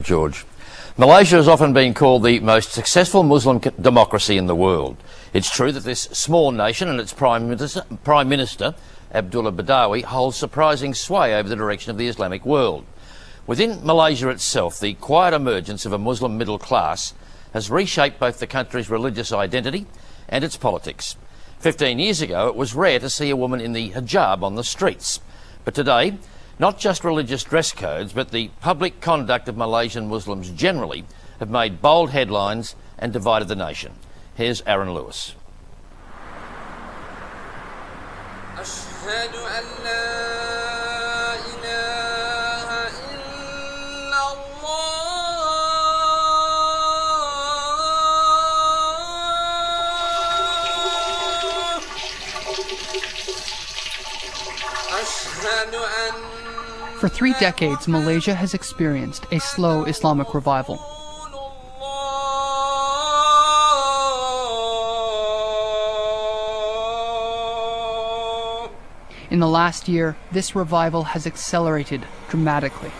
George. Malaysia has often been called the most successful Muslim democracy in the world. It's true that this small nation and its Prime Minister, Abdullah Badawi, holds surprising sway over the direction of the Islamic world. Within Malaysia itself, the quiet emergence of a Muslim middle class has reshaped both the country's religious identity and its politics. 15 years ago, it was rare to see a woman in the hijab on the streets. But today, not just religious dress codes, but the public conduct of Malaysian Muslims generally have made bold headlines and divided the nation. Here's Aaron Lewis. For 3 decades, Malaysia has experienced a slow Islamic revival. In the last year, this revival has accelerated dramatically.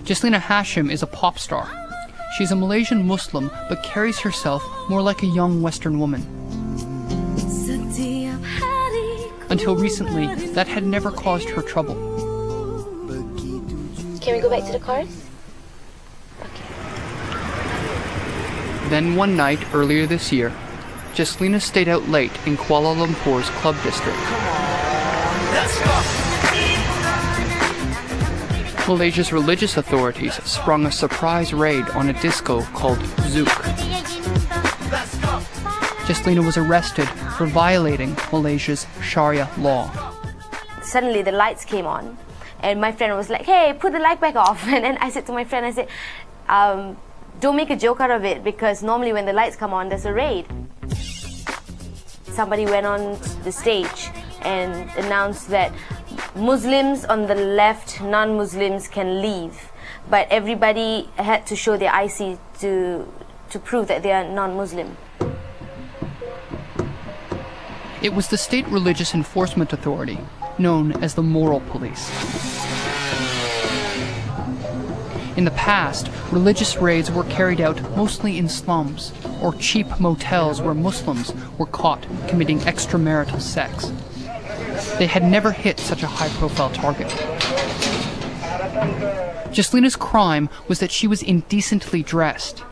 Jeslina Hashim is a pop star. She's a Malaysian Muslim but carries herself more like a young Western woman. Until recently, that had never caused her trouble. Can we go back to the cars? Okay. Then one night earlier this year, Jeslina stayed out late in Kuala Lumpur's club district. Malaysia's religious authorities sprung a surprise raid on a disco called Zouk. Jeslina was arrested for violating Malaysia's Sharia law. Suddenly the lights came on and my friend was like, hey, put the light back off. And then I said to my friend, I said, don't make a joke out of it, because normally when the lights come on, there's a raid. Somebody went on the stage and announced that Muslims on the left, non-Muslims can leave, but everybody had to show their IC to prove that they are non-Muslim. It was the State Religious Enforcement Authority, known as the Moral Police. In the past, religious raids were carried out mostly in slums or cheap motels where Muslims were caught committing extramarital sex. They had never hit such a high-profile target. Jeslina's crime was that she was indecently dressed.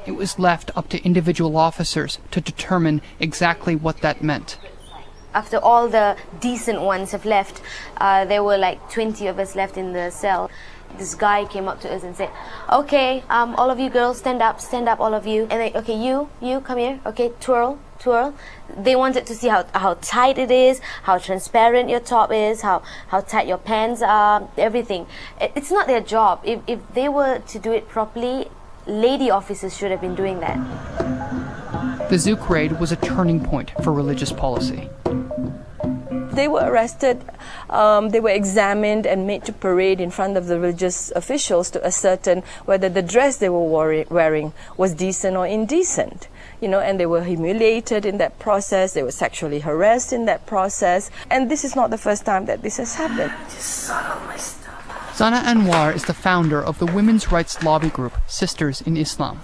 It was left up to individual officers to determine exactly what that meant. After all the decent ones have left, there were like 20 of us left in the cell. This guy came up to us and said, okay, all of you girls, stand up, all of you. And then, okay, you, come here, okay, twirl. They wanted to see how tight it is, how transparent your top is, how tight your pants are, everything. It's not their job. If they were to do it properly, lady officers should have been doing that. The Zouk raid was a turning point for religious policy. They were arrested, they were examined and made to parade in front of the religious officials to ascertain whether the dress they were wearing was decent or indecent. You know, and they were humiliated in that process, they were sexually harassed in that process, and this is not the first time that this has happened. Zana Anwar is the founder of the women's rights lobby group Sisters in Islam.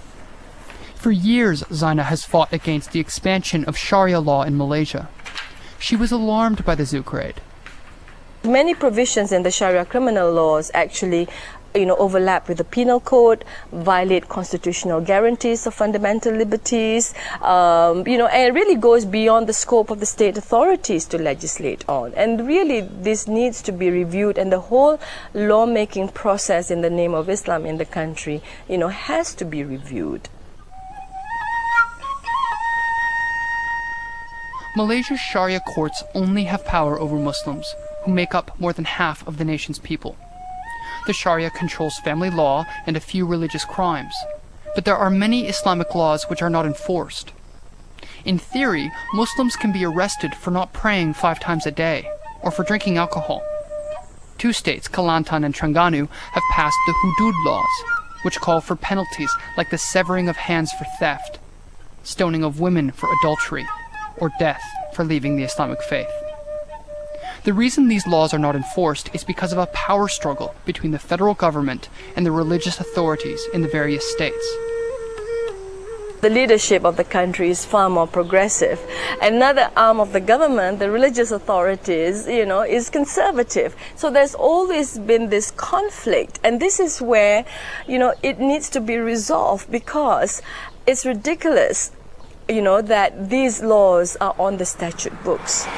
For years, Zana has fought against the expansion of Sharia law in Malaysia. She was alarmed by the Zouk raid. Many provisions in the Sharia criminal laws actually overlap with the penal code, violate constitutional guarantees of fundamental liberties, and it really goes beyond the scope of the state authorities to legislate on. And really, this needs to be reviewed, and the whole lawmaking process in the name of Islam in the country, has to be reviewed. Malaysia's Sharia courts only have power over Muslims, who make up more than half of the nation's people. The Sharia controls family law and a few religious crimes, but there are many Islamic laws which are not enforced. In theory, Muslims can be arrested for not praying 5 times a day, or for drinking alcohol. 2 states, Kelantan and Terengganu, have passed the hudud laws, which call for penalties like the severing of hands for theft, stoning of women for adultery, or death for leaving the Islamic faith. The reason these laws are not enforced is because of a power struggle between the federal government and the religious authorities in the various states. The leadership of the country is far more progressive. Another arm of the government, the religious authorities, is conservative. So there's always been this conflict, and this is where, it needs to be resolved, because it's ridiculous, that these laws are on the statute books.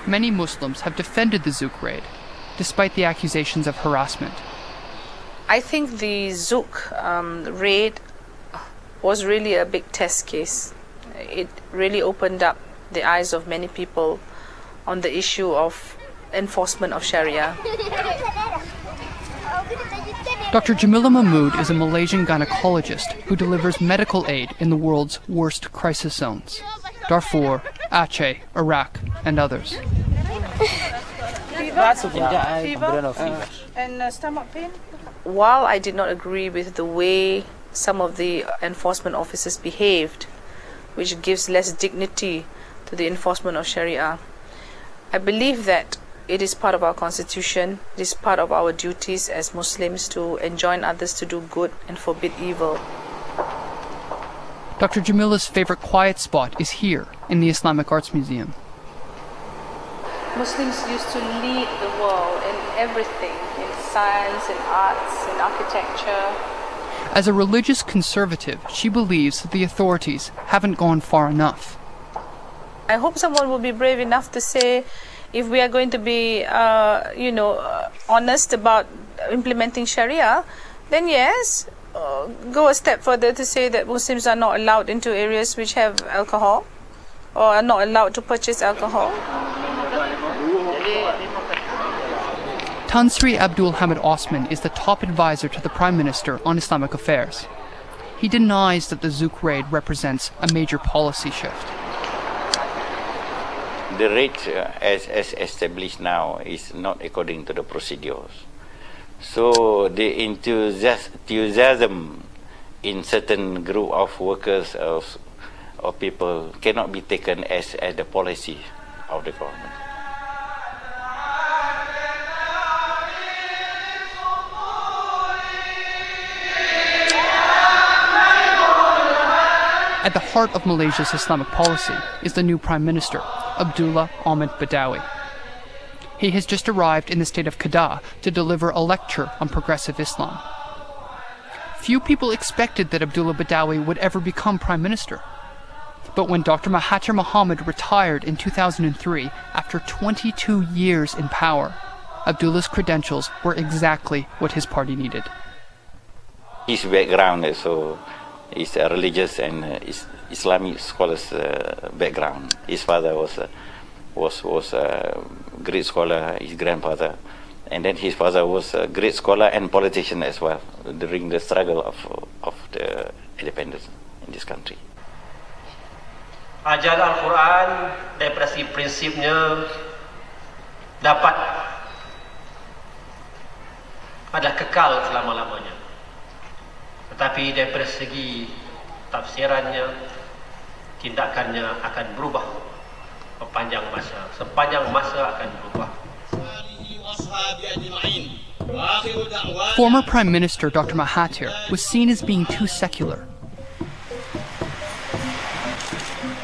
Many Muslims have defended the Zouk raid, despite the accusations of harassment. I think the Zouk raid was really a big test case. It really opened up the eyes of many people on the issue of enforcement of Sharia. Dr. Jamila Mahmood is a Malaysian gynecologist who delivers medical aid in the world's worst crisis zones: Darfur, Aceh, Iraq, and others. Fever? And stomach pain? While I did not agree with the way some of the enforcement officers behaved, which gives less dignity to the enforcement of Sharia, I believe that it is part of our constitution, it is part of our duties as Muslims to enjoin others to do good and forbid evil. Dr. Jamila's favorite quiet spot is here in the Islamic Arts Museum. Muslims used to lead the world in everything, in science, in arts, in architecture. As a religious conservative, she believes that the authorities haven't gone far enough. I hope someone will be brave enough to say, if we are going to be, honest about implementing Sharia, then yes, go a step further to say that Muslims are not allowed into areas which have alcohol, or are not allowed to purchase alcohol. Tan Sri Abdul Hamid Osman is the top advisor to the Prime Minister on Islamic affairs. He denies that the Zouk raid represents a major policy shift. The rate as established now is not according to the procedures. So the enthusiasm in certain group of workers or people cannot be taken as the policy of the government. At the heart of Malaysia's Islamic policy is the new Prime Minister, Abdullah Ahmad Badawi. He has just arrived in the state of Kedah to deliver a lecture on progressive Islam. Few people expected that Abdullah Badawi would ever become Prime Minister. But when Dr. Mahathir Mohamad retired in 2003 after 22 years in power, Abdullah's credentials were exactly what his party needed. His background is a religious and Islamic scholars background. His father was a great scholar, his grandfather, and then his father was a great scholar and politician as well during the struggle of the independence in this country. Ajaran Al-Quran daripada prinsipnya dapat adalah kekal selama-lamanya. Tetapi daripada segi tafsirannya, tindakannya akan berubah sepanjang masa akan berubah. Former Prime Minister Dr. Mahathir was seen as being too secular.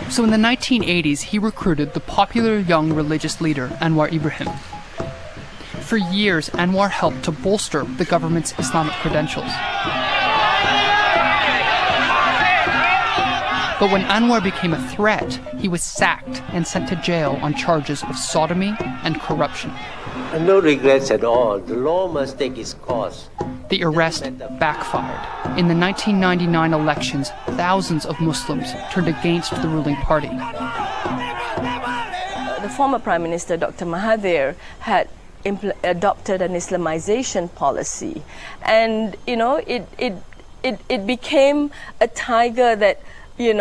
So in the 1980s, he recruited the popular young religious leader Anwar Ibrahim. For years, Anwar helped to bolster the government's Islamic credentials. But when Anwar became a threat, he was sacked and sent to jail on charges of sodomy and corruption. No regrets at all. The law must take its course. The arrest backfired. In the 1999 elections, thousands of Muslims turned against the ruling party. The former Prime Minister, Dr. Mahathir, had adopted an Islamization policy. And, it became a tiger that he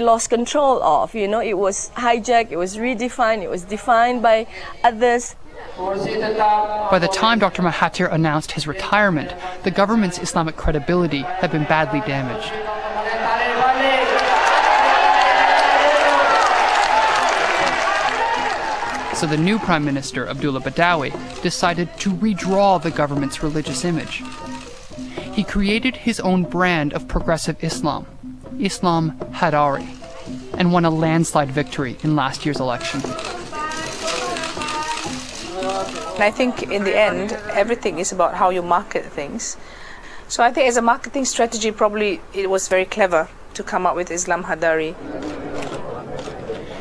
lost control of. It was hijacked, it was redefined, it was defined by others. By the time Dr. Mahathir announced his retirement, the government's Islamic credibility had been badly damaged. So the new Prime Minister, Abdullah Badawi, decided to redraw the government's religious image. He created his own brand of progressive Islam, Islam Hadari, and won a landslide victory in last year's election. I think in the end, everything is about how you market things. So I think as a marketing strategy, probably it was very clever to come up with Islam Hadari.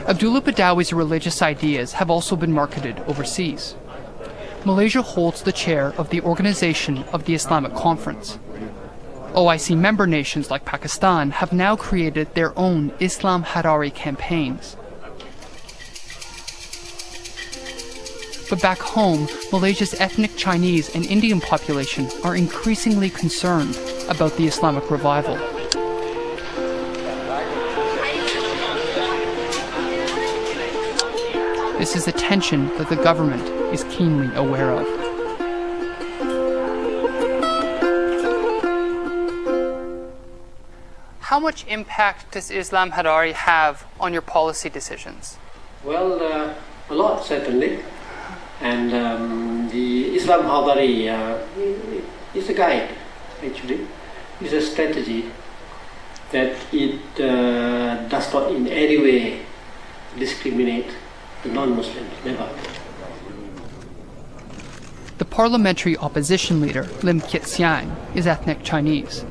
Abdullah Badawi's religious ideas have also been marketed overseas. Malaysia holds the chair of the Organization of the Islamic Conference. OIC member nations like Pakistan have now created their own Islam Hadari campaigns. But back home, Malaysia's ethnic Chinese and Indian population are increasingly concerned about the Islamic revival. This is a tension that the government is keenly aware of. How much impact does Islam Hadari have on your policy decisions? Well, a lot, certainly. And the Islam Hadari is a guide, actually. It's a strategy that it does not in any way discriminate the non-Muslims, never. The parliamentary opposition leader, Lim Kit Siang, is ethnic Chinese.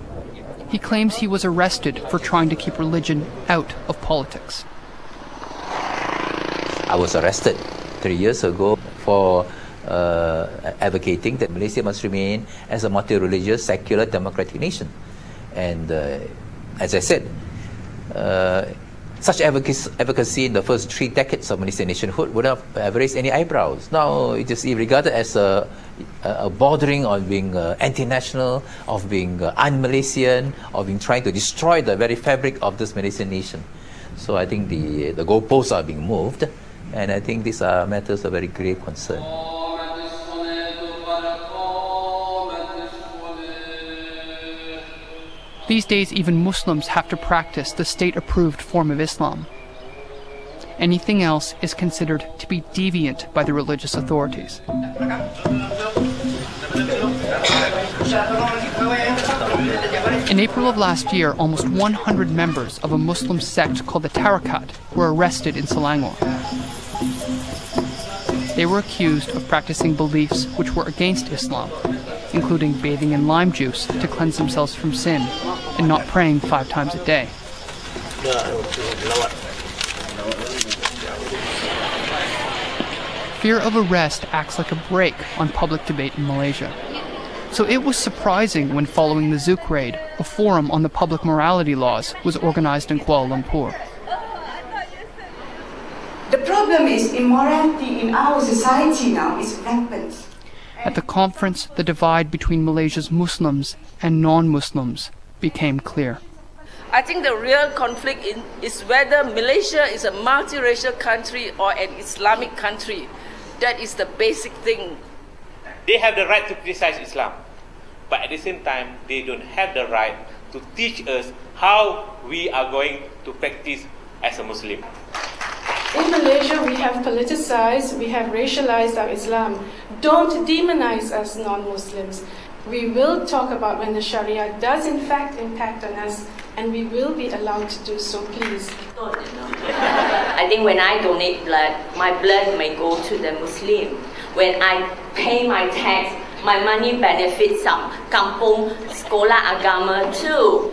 He claims he was arrested for trying to keep religion out of politics. I was arrested 3 years ago for advocating that Malaysia must remain as a multi-religious, secular, democratic nation. And as I said, such advocacy in the first 3 decades of Malaysian nationhood would not have raised any eyebrows. Now it is regarded as a bordering on being anti-national, of being un-Malaysian, of being trying to destroy the very fabric of this Malaysian nation. So I think the goalposts are being moved, and I think these are matters of very grave concern. These days, even Muslims have to practice the state-approved form of Islam. Anything else is considered to be deviant by the religious authorities. In April of last year, almost 100 members of a Muslim sect called the Tariqat were arrested in Selangor. They were accused of practicing beliefs which were against Islam, including bathing in lime juice to cleanse themselves from sin and not praying 5 times a day. Fear of arrest acts like a brake on public debate in Malaysia. So it was surprising when, following the Zouk raid, a forum on the public morality laws was organized in Kuala Lumpur. The problem is immorality in our society now is rampant. At the conference, the divide between Malaysia's Muslims and non-Muslims became clear. I think the real conflict is whether Malaysia is a multiracial country or an Islamic country. That is the basic thing. They have the right to criticize Islam, but at the same time, they don't have the right to teach us how we are going to practice as a Muslim. In Malaysia, we have politicized, we have racialized our Islam. Don't demonize us non-Muslims. We will talk about when the Sharia does in fact impact on us, and we will be allowed to do so, please. I think when I donate blood, my blood may go to the Muslim. When I pay my tax, my money benefits some kampung sekolah agama too.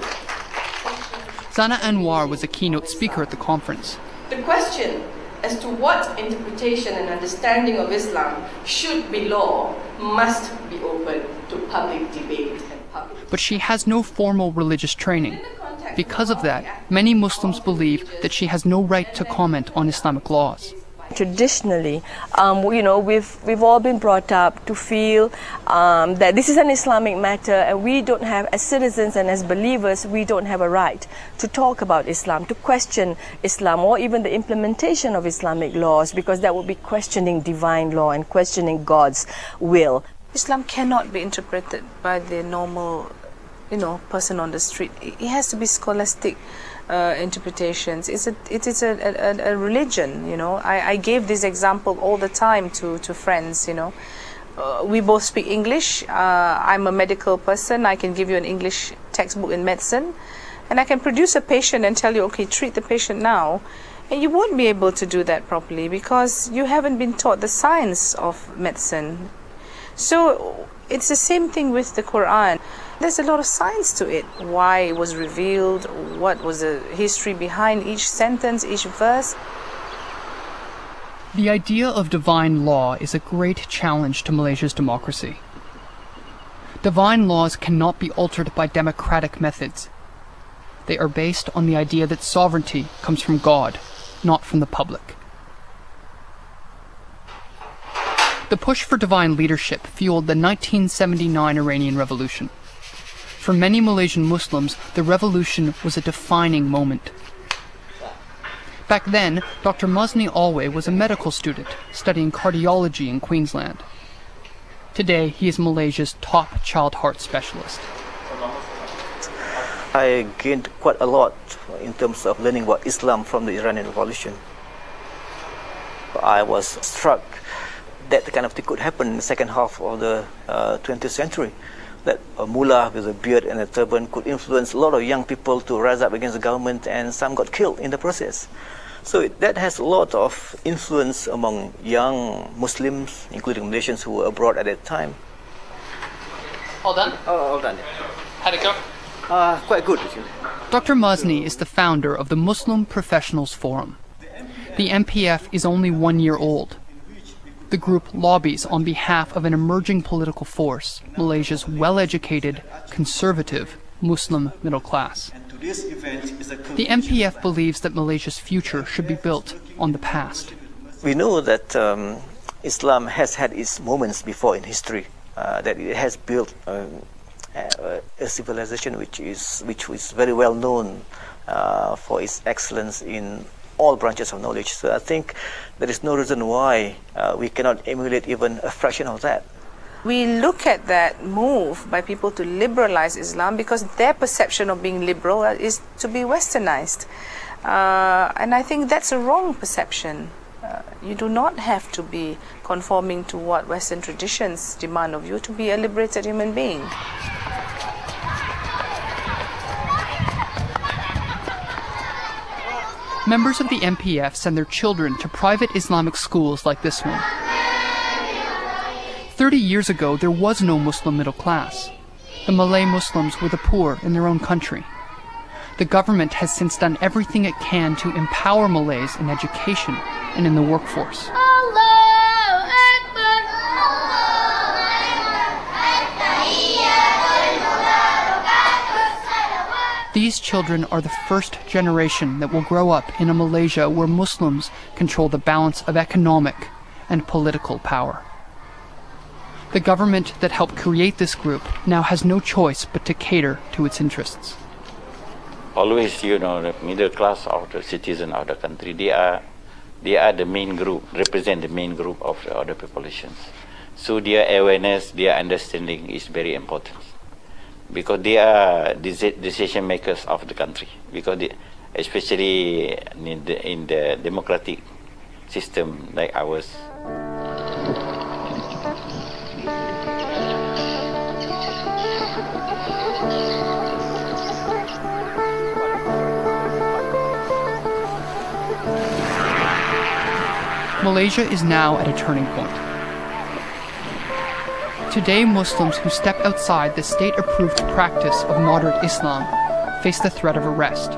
Zana Anwar was a keynote speaker at the conference. The question as to what interpretation and understanding of Islam should be law must be open to public debate and public. But she has no formal religious training. Because of that, many Muslims believe that she has no right to comment on Islamic laws. Traditionally, we've all been brought up to feel that this is an Islamic matter, and we don't have, as citizens and as believers, we don't have a right to talk about Islam, to question Islam, or even the implementation of Islamic laws, because that would be questioning divine law and questioning God's will. Islam cannot be interpreted by the normal, person on the street. It has to be scholastic interpretations. It is a religion. I gave this example all the time to friends. We both speak English. I'm a medical person. I can give you an English textbook in medicine, and I can produce a patient and tell you, okay, treat the patient now. And you won't be able to do that properly because you haven't been taught the science of medicine. So it's the same thing with the Quran. There's a lot of science to it. Why it was revealed, what was the history behind each sentence, each verse. The idea of divine law is a great challenge to Malaysia's democracy. Divine laws cannot be altered by democratic methods. They are based on the idea that sovereignty comes from God, not from the public. The push for divine leadership fueled the 1979 Iranian Revolution. For many Malaysian Muslims, the revolution was a defining moment. Back then, Dr. Mazni Alway was a medical student studying cardiology in Queensland. Today, he is Malaysia's top child heart specialist. I gained quite a lot in terms of learning about Islam from the Iranian Revolution. I was struck that kind of thing could happen in the second half of the 20th century. That a mullah with a beard and a turban could influence a lot of young people to rise up against the government, and some got killed in the process. So that has a lot of influence among young Muslims, including Malaysians who were abroad at that time. All done? All done. How'd it go? Quite good, actually. Dr. Mazni is the founder of the Muslim Professionals Forum. The MPF is only 1 year old. The group lobbies on behalf of an emerging political force, Malaysia's well-educated, conservative Muslim middle class. The MPF believes that Malaysia's future should be built on the past. We know that Islam has had its moments before in history, that it has built a civilization which is very well known for its excellence in all branches of knowledge. So I think there is no reason why we cannot emulate even a fraction of that. We look at that move by people to liberalize Islam because their perception of being liberal is to be westernized. And I think that's a wrong perception. You do not have to be conforming to what Western traditions demand of you to be a liberated human being. Members of the MPF send their children to private Islamic schools like this one. 30 years ago, there was no Muslim middle class. The Malay Muslims were the poor in their own country. The government has since done everything it can to empower Malays in education and in the workforce. These children are the first generation that will grow up in a Malaysia where Muslims control the balance of economic and political power. The government that helped create this group now has no choice but to cater to its interests. Always, the middle class of the citizen of the country, they are the main group, represent the main group of the other populations. So their awareness, their understanding is very important. Because they are decision makers of the country. Because especially in the democratic system like ours. Malaysia is now at a turning point. Today, Muslims who step outside the state-approved practice of moderate Islam face the threat of arrest.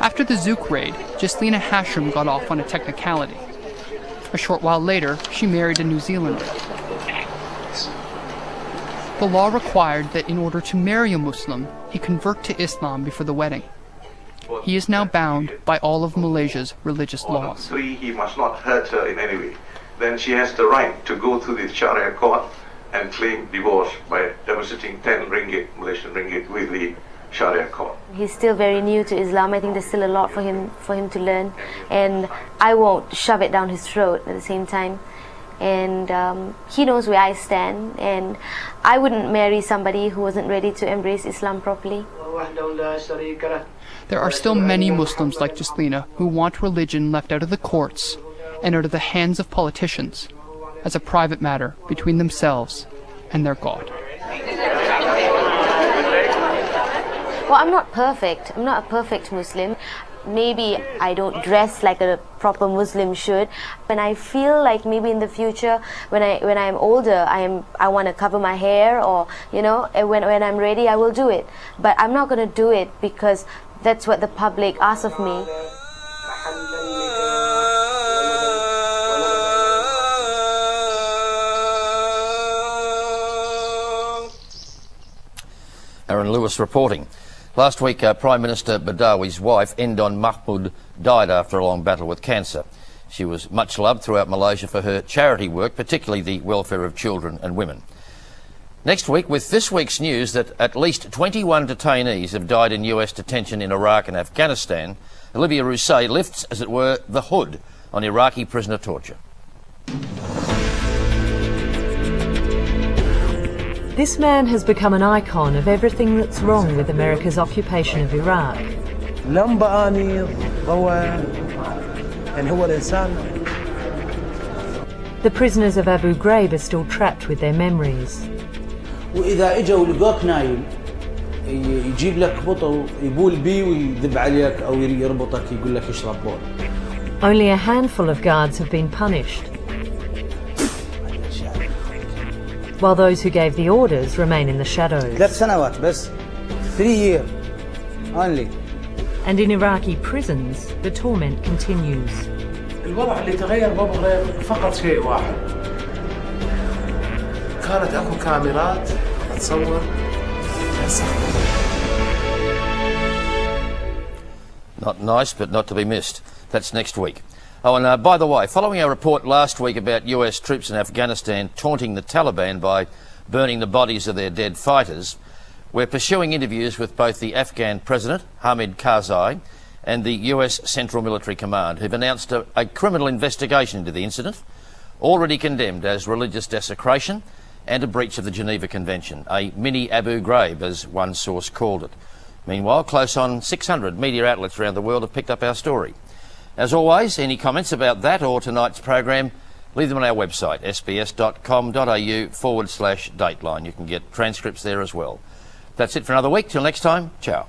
After the Zouk raid, Jeslina Hashim got off on a technicality. A short while later, she married a New Zealander. The law required that in order to marry a Muslim, he convert to Islam before the wedding. He is now bound by all of Malaysia's religious laws. 3, he must not hurt her in any way. Then she has the right to go to the Sharia court and claim divorce by depositing 10 ringgit, Malaysian ringgit, with the Sharia court. He's still very new to Islam. I think there's still a lot for him to learn, and I won't shove it down his throat at the same time. And he knows where I stand, and I wouldn't marry somebody who wasn't ready to embrace Islam properly. There are still many Muslims like Jeslina who want religion left out of the courts and out of the hands of politicians as a private matter between themselves and their God. Well, I'm not perfect. I'm not a perfect Muslim. Maybe I don't dress like a proper Muslim should, and I feel like maybe in the future, when I'm older, I want to cover my hair, or when I'm ready, I will do it. But I'm not going to do it because that's what the public asks of me. Aaron Lewis reporting. Last week, Prime Minister Badawi's wife, Endon Mahmud, died after a long battle with cancer. She was much loved throughout Malaysia for her charity work, particularly the welfare of children and women. Next week, with this week's news that at least 21 detainees have died in US detention in Iraq and Afghanistan, Olivia Rousset lifts, as it were, the hood on Iraqi prisoner torture. This man has become an icon of everything that's wrong with America's occupation of Iraq. The prisoners of Abu Ghraib are still trapped with their memories. وإذا إجوا لقاك نايم يجيب لك بطل يبول بيه ويذب عليك أو يربطك يقول لك اشرب بول. Only a handful of guards have been punished, while those who gave the orders remain in the shadows. 3 سنوات بس. 3 years only. And in Iraqi prisons, the torment continues. الوضع اللي تغير بأبو غريب فقط شيء واحد. كانت أكو كاميرات تصور. Not nice, but not to be missed. That's next week. Oh, and by the way, following our report last week about US troops in Afghanistan taunting the Taliban by burning the bodies of their dead fighters, we're pursuing interviews with both the Afghan President, Hamid Karzai, and the US Central Military Command, who've announced a criminal investigation into the incident, already condemned as religious desecration and a breach of the Geneva Convention, a mini Abu Ghraib, as one source called it. Meanwhile, close on 600 media outlets around the world have picked up our story. As always, any comments about that or tonight's program, leave them on our website, sbs.com.au/Dateline. You can get transcripts there as well. That's it for another week. Till next time, ciao.